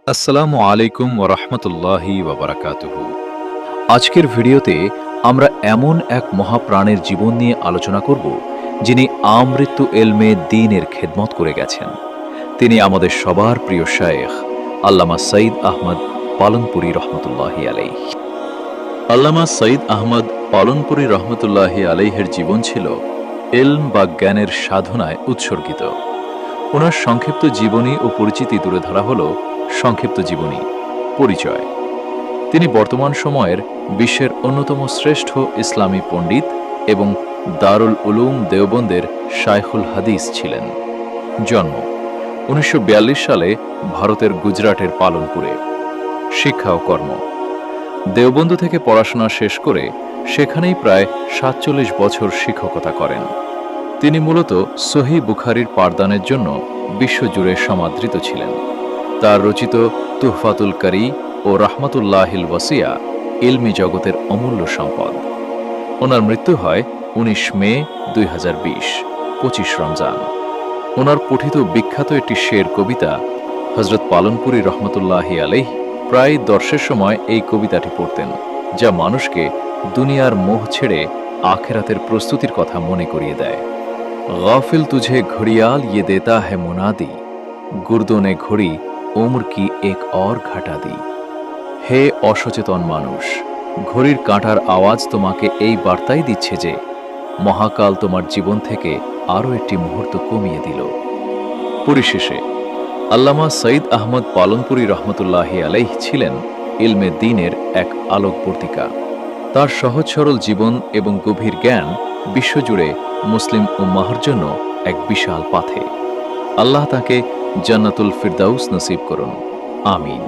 আসসালামু আলাইকুম ওরহমতুল্লাহি ওবরাকাতুহু। আজকের ভিডিওতে আমরা এমন এক মহাপ্রাণের জীবন নিয়ে আলোচনা করব যিনি আমৃত্যু এলমে দ্বীনের খেদমত করে গেছেন। তিনি আমাদের সবার প্রিয় শায়েখ আল্লামা সঈদ আহমদ পালনপুরি রহমতুল্লাহি আলাইহ। আল্লামা সঈদ আহমদ পালনপুরি রহমতুল্লাহি আলাইহের জীবন ছিল এলম বা জ্ঞানের সাধনায় উৎসর্গিত। ওনার সংক্ষিপ্ত জীবনী ও পরিচিতি তুলে ধরা হল সংক্ষিপ্ত জীবনী পরিচয়। তিনি বর্তমান সময়ের বিশ্বের অন্যতম শ্রেষ্ঠ ইসলামী পণ্ডিত এবং দারুল উলুম দেওবন্দের শায়খুল হাদিস ছিলেন। জন্ম 1942 সালে ভারতের গুজরাটের পালনপুরে। শিক্ষা ও কর্ম দেওবন্দ থেকে পড়াশোনা শেষ করে সেখানেই প্রায় 47 বছর শিক্ষকতা করেন। তিনি মূলত সহি বুখারীর পাঠদানের জন্য বিশ্বজুড়ে সমাদৃত ছিলেন। তার রচিত তুহফাতুল কারি ও রাহমাতুল্লাহিল ওয়াসিয়া ইলমি জগতের অমূল্য সম্পদ। ওনার মৃত্যু হয় 19 মে 2020, 25 রমজান। ওনার পঠিত বিখ্যাত একটি শের কবিতা হযরত পালনপুরি রহমতুল্লাহি আলাইহ প্রায় দর্শের সময় এই কবিতাটি পড়তেন, যা মানুষকে দুনিয়ার মোহ ছেড়ে আখেরাতের প্রস্তুতির কথা মনে করিয়ে দেয়। গাফিল তুঝে ঘড়িয়াল ইয়ে দেতা है मुनादी, गुर्दों ने घड़ी उम्र की एक और घटा दी। হে অসচেতন মানুষ, ঘড়ির কাঁটার আওয়াজ তোমাকে এই বার্তাই দিচ্ছে যে মহাকাল তোমার জীবন থেকে আরও একটি মুহূর্ত কমিয়ে দিল। পরিশেষে আল্লামা সঈদ আহমদ পালনপুরি রহমতুল্লাহি আলাইহ ছিলেন ইলমে দ্বীনের এক আলোকবর্তিকা। তার সহজ সরল জীবন এবং গভীর জ্ঞান বিশ্বজুড়ে মুসলিম উম্মাহর জন্য এক বিশাল পাথে। আল্লাহ তাকে জান্নাতুল ফিরদাউস নসিব করুন, আমিন।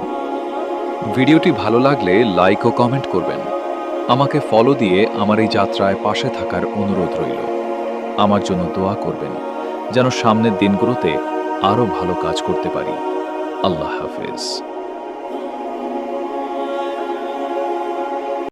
ভিডিওটি ভালো লাগলে লাইক ও কমেন্ট করবেন। আমাকে ফলো দিয়ে আমার এই যাত্রায় পাশে থাকার অনুরোধ রইল। আমার জন্য দোয়া করবেন যেন সামনের দিনগুলোতে আরও ভালো কাজ করতে পারি। আল্লাহ হাফেজ।